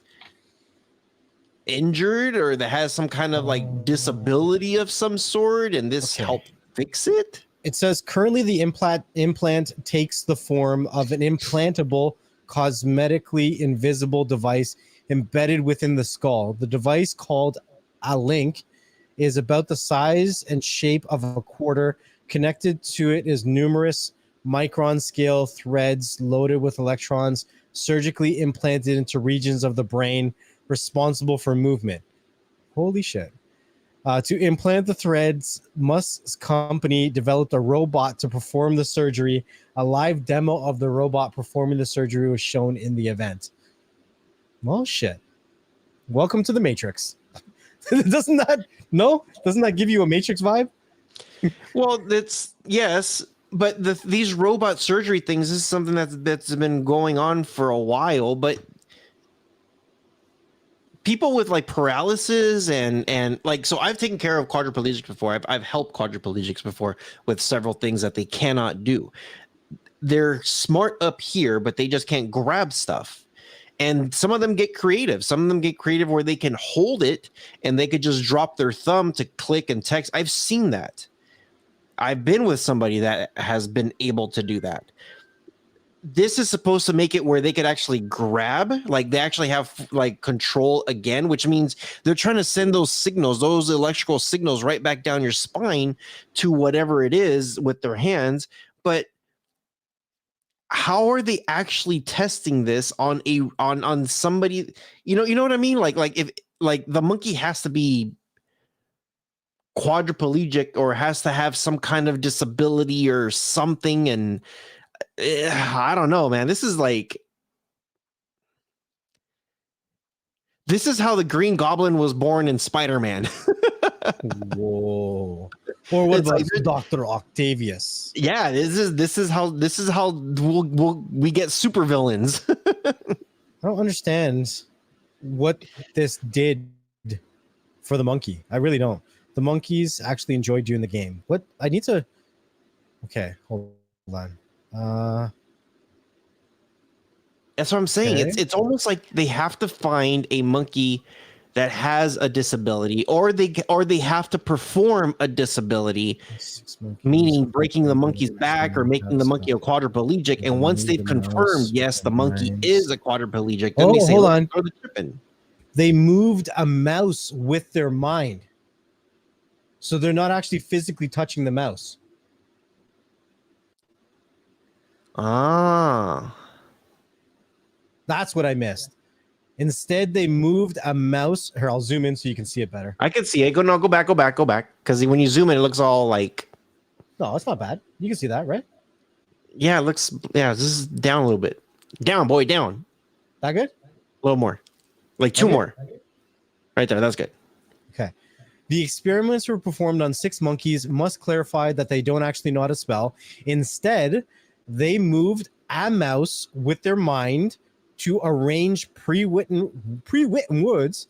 injured or that has some kind of like disability of some sort, and this helped fix it? It says currently the implant takes the form of an implantable, cosmetically invisible device embedded within the skull. The device, called a link, is about the size and shape of a quarter. Connected to it is numerous micron scale threads loaded with electrons surgically implanted into regions of the brain responsible for movement. Holy shit. To implant the threads, Musk's company developed a robot to perform the surgery. A live demo of the robot performing the surgery was shown in the event. Well, shit. Welcome to the Matrix. Doesn't that give you a Matrix vibe? Well, yes, but these robot surgery things is something that's been going on for a while, but people with like paralysis and like, so I've taken care of quadriplegics before. I've helped quadriplegics before with several things that they cannot do. They're smart up here, but they just can't grab stuff. And some of them get creative. Some of them get creative where they can hold it and they could just drop their thumb to click and text. I've seen that. I've been with somebody that has been able to do that. This is supposed to make it where they could actually grab, like they actually have like control again, which means they're trying to send those signals, those electrical signals right back down your spine to whatever it is with their hands. But how are they actually testing this on somebody? You know what I mean? Like if like the monkey has to be quadriplegic or has to have some kind of disability or something, and I don't know, man. This is how the Green Goblin was born in Spider-Man. Whoa. Or what It's about like- Dr. Octavius? Yeah, this is how we get supervillains. I don't understand what this did for the monkey. I really don't. The monkeys actually enjoyed doing the game. What I need to. Okay, hold on. That's what I'm saying. Okay. It's almost like they have to find a monkey that has a disability, or they have to perform a disability, 6 monkeys. meaning breaking the monkey's back or making the monkey a quadriplegic. And once they've The confirmed, mouse yes, the monkey minds. is a quadriplegic, then Oh, they say, hold "Let's on. throw the chip in." They moved a mouse with their mind. So they're not actually physically touching the mouse. Ah. That's what I missed. Instead, they moved a mouse. Here, I'll zoom in so you can see it better. I can see it. Go back. Because when you zoom in, it looks all like, No, it's not bad. You can see that, right? yeah, it looks, yeah, this is down a little bit. Down, boy, down. That good? A little more. Like two Okay. more. Right there. That's good. Okay. The experiments were performed on 6 monkeys. Must clarify that they don't actually know how to spell. Instead, they moved a mouse with their mind to arrange pre-written words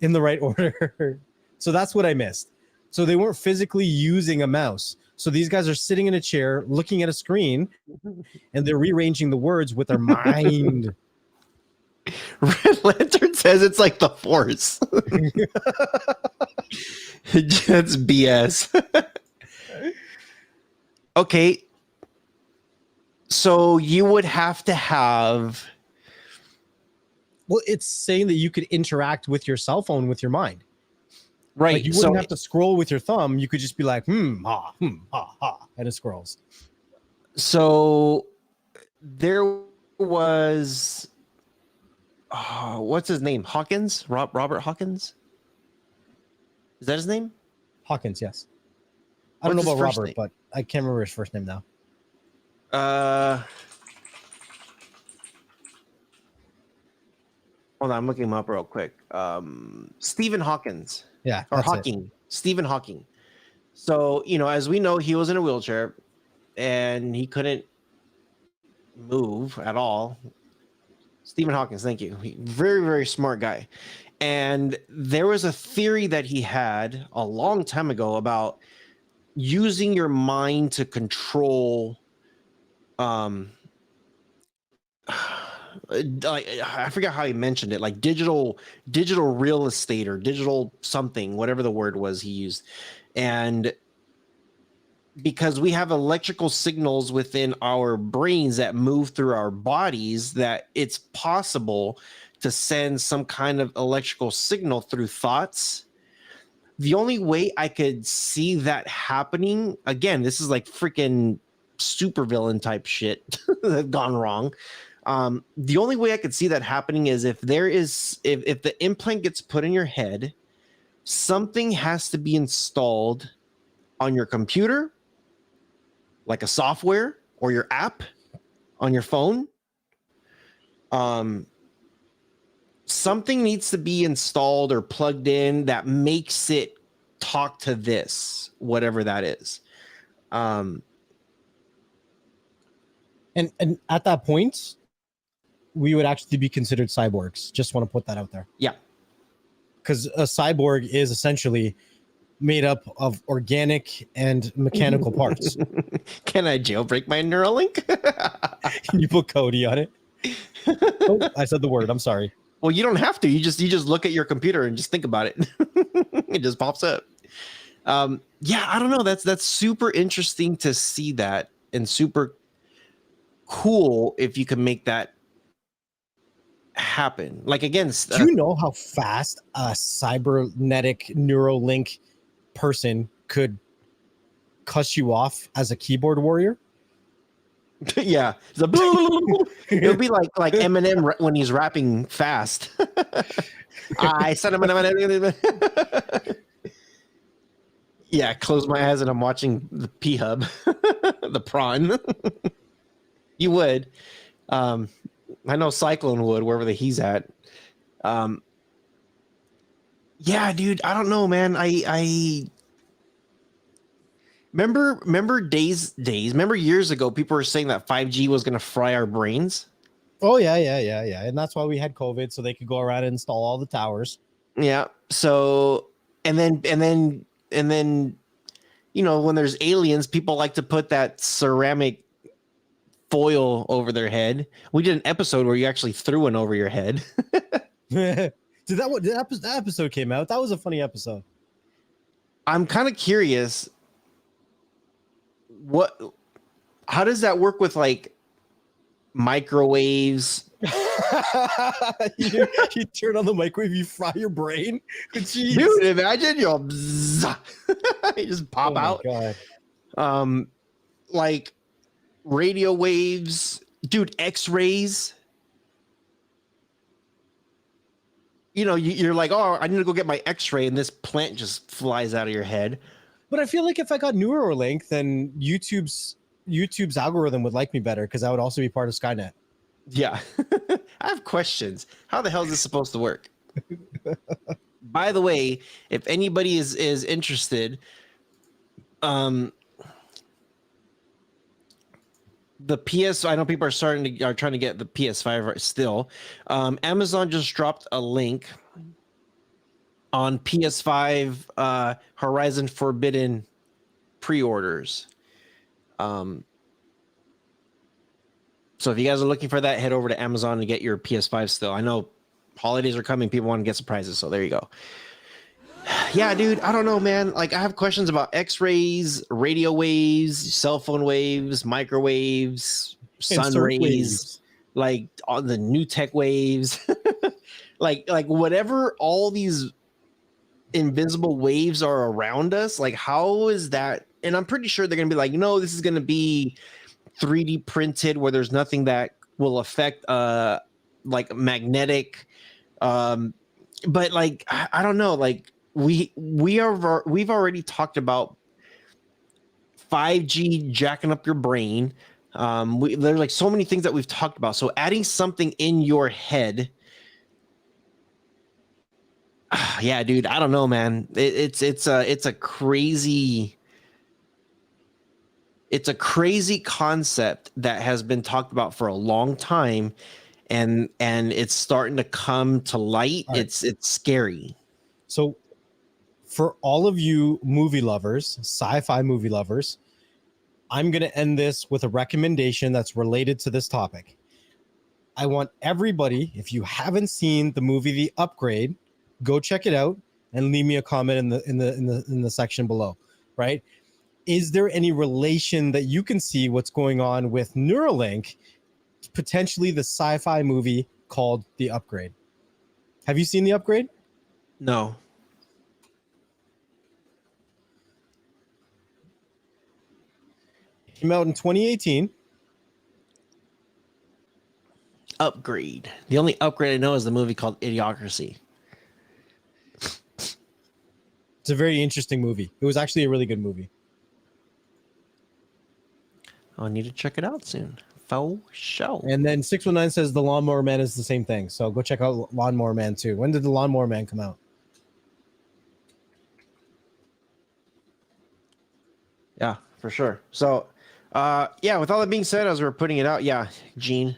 in the right order. So that's what I missed. So they weren't physically using a mouse. So these guys are sitting in a chair looking at a screen and they're rearranging the words with their mind. Red Lantern says it's like the Force. That's BS. Okay. So you would have to have. Well, it's saying that you could interact with your cell phone with your mind. Right. Like you wouldn't have to scroll with your thumb. You could just be like, ha, and it scrolls. So there was, what's his name? Hawkins? Robert Hawkins? Is that his name? Hawkins, yes. I don't What's know his about first Robert, name? but I can't remember his first name now. Hold on, I'm looking him up real quick. Stephen Hawkins. Yeah, Or that's it. Hawking. Stephen Hawking. So, as we know, he was in a wheelchair and he couldn't move at all. Stephen Hawkins, thank you. Very, very smart guy. And there was a theory that he had a long time ago about using your mind to control I forgot how he mentioned it, like digital real estate or digital something, whatever the word was he used. And because we have electrical signals within our brains that move through our bodies, that it's possible to send some kind of electrical signal through thoughts. The only way I could see that happening, again, this is like freaking supervillain type shit that gone wrong. The only way I could see that happening is if the implant gets put in your head, something has to be installed on your computer, like a software or your app on your phone. Something needs to be installed or plugged in that makes it talk to this, whatever that is. And at that point, we would actually be considered cyborgs. Just want to put that out there. Yeah. Because a cyborg is essentially made up of organic and mechanical parts. Can I jailbreak my Neuralink? Can you put Cody on it? Oh, I said the word. I'm sorry. Well, you don't have to. You just look at your computer and just think about it. It just pops up. Yeah, I don't know. That's super interesting to see that, and super cool if you can make that happen. Like again, Do you know how fast a cybernetic Neuralink person could cuss you off as a keyboard warrior? Yeah, it'll be like Eminem when he's rapping fast. I said yeah, close my eyes and I'm watching the P Hub, the prawn. You would. I know Cyclone would, wherever he's at. Yeah, dude, I don't know, man. I remember days. Remember years ago, people were saying that 5G was going to fry our brains. Oh yeah, and that's why we had COVID, so they could go around and install all the towers. Yeah. So, and then, you know, when there's aliens, people like to put that ceramic foil over their head. We did an episode where you actually threw one over your head. That episode came out. That was a funny episode. I'm kind of curious. How does that work with like microwaves? you turn on the microwave, you fry your brain. Jeez. Dude, imagine you just pop out. God. Like radio waves, dude, X-rays. You know, you're like, oh, I need to go get my X-ray, and this plant just flies out of your head. But I feel like if I got Neuralink, then YouTube's algorithm would like me better because I would also be part of Skynet. Yeah. I have questions. How the hell is this supposed to work? By the way, if anybody is interested, the PS, I know people are trying to get the PS5 still. Amazon just dropped a link on PS5 Horizon Forbidden pre-orders. So if you guys are looking for that, head over to Amazon and get your PS5 still. I know holidays are coming. People want to get surprises. So there you go. Yeah, dude, I don't know, man. Like, I have questions about X-rays, radio waves, cell phone waves, microwaves, sun rays, waves. like all the new tech waves, like whatever all these invisible waves are around us. Like, how is that? And I'm pretty sure they're gonna be like, no, this is gonna be 3D printed, where there's nothing that will affect like magnetic. But like, I don't know, like. We've already talked about 5G jacking up your brain. There's like so many things that we've talked about. So adding something in your head, yeah, dude, I don't know, man. It's a crazy concept that has been talked about for a long time, and it's starting to come to light. Right. It's scary. So, for all of you movie lovers, sci-fi movie lovers, I'm going to end this with a recommendation that's related to this topic. I want everybody, if you haven't seen the movie The Upgrade, go check it out and leave me a comment in the section below, right? Is there any relation that you can see what's going on with Neuralink, potentially the sci-fi movie called The Upgrade? Have you seen The Upgrade? No. Came out in 2018. Upgrade. The only Upgrade I know is the movie called Idiocracy. It's a very interesting movie. It was actually a really good movie. I'll need to check it out soon. Faux show. And then 619 says The Lawnmower Man is the same thing. So go check out Lawnmower Man 2. When did The Lawnmower Man come out? Yeah, for sure. So, yeah, with all that being said, as we're putting it out, yeah, Gene,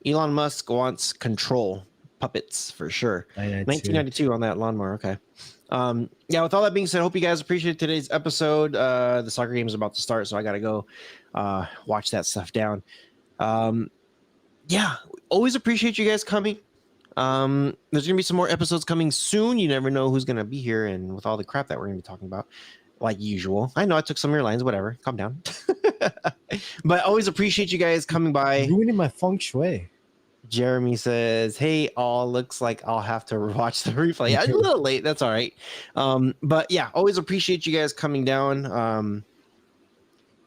Elon Musk wants control puppets for sure. 1992 on that lawnmower. Okay. Yeah, with all that being said, I hope you guys appreciate today's episode. The soccer game is about to start, so I got to go watch that stuff down. Yeah, always appreciate you guys coming. There's going to be some more episodes coming soon. You never know who's going to be here, and with all the crap that we're going to be talking about. Like usual. I know I took some of your lines, whatever. Calm down. But always appreciate you guys coming by. Ruining my feng shui. Jeremy says, hey, all looks like I'll have to watch the replay. Yeah, a little late. That's all right. But yeah, always appreciate you guys coming down.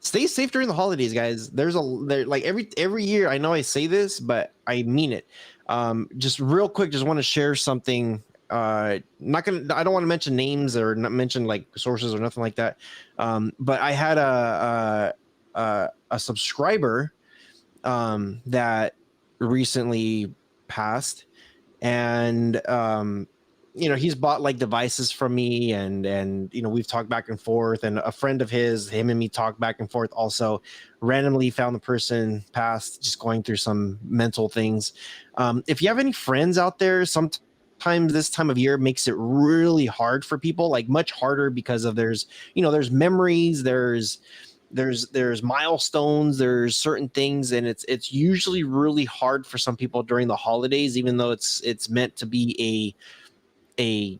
stay safe during the holidays, guys. Like every year. I know I say this, but I mean it. Just real quick, just want to share something. I don't want to mention names or not mention like sources or nothing like that. But I had a subscriber that recently passed, and he's bought like devices from me, and we've talked back and forth, and a friend of him and me talked back and forth also. Randomly found the person passed, just going through some mental things. If you have any friends out there, sometimes this time of year makes it really hard for people, like much harder, because of there's memories, there's milestones, there's certain things, and it's usually really hard for some people during the holidays, even though it's meant to be a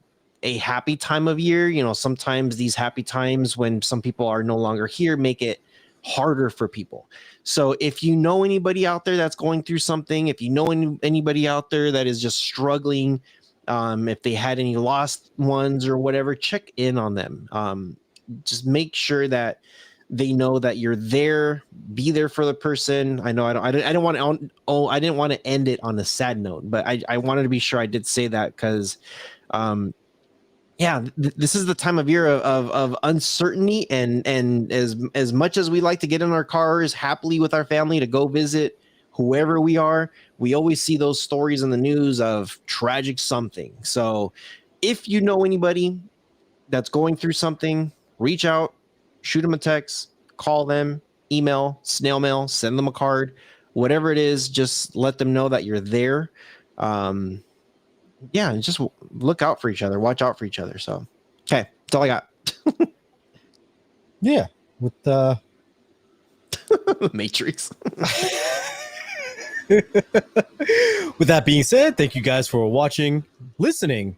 happy time of year. Sometimes these happy times when some people are no longer here make it harder for people. So if you know anybody out there that's going through something, if you know anybody out there that is just struggling, if they had any lost ones or whatever, check in on them. Just make sure that they know that you're there. Be there for the person. I know I didn't want to end it on a sad note, but I wanted to be sure I did say that, because this is the time of year of uncertainty, and as much as we like to get in our cars happily with our family to go visit whoever we are, we always see those stories in the news of tragic something. So if you know anybody that's going through something, reach out, shoot them a text, call them, email, snail mail, send them a card, whatever it is, just let them know that you're there. And just look out for each other, watch out for each other. So, okay, that's all I got. Yeah, with the Matrix. With that being said, thank you guys for watching, listening,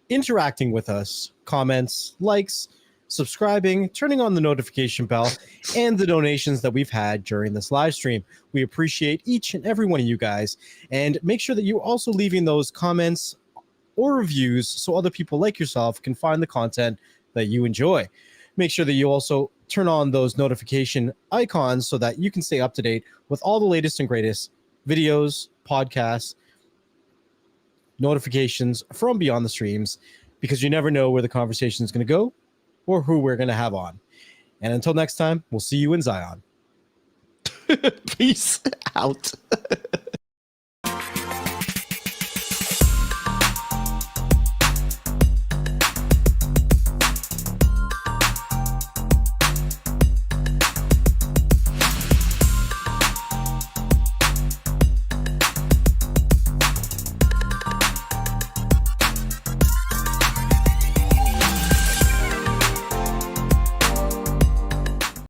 interacting with us, comments, likes, subscribing, turning on the notification bell, and the donations that we've had during this live stream. We appreciate each and every one of you guys, and make sure that you're also leaving those comments or reviews so other people like yourself can find the content that you enjoy. Make sure that you also turn on those notification icons so that you can stay up to date with all the latest and greatest videos, podcasts, notifications from Beyond the Streams, because you never know where the conversation is going to go or who we're going to have on. And until next time, we'll see you in Zion. Peace out.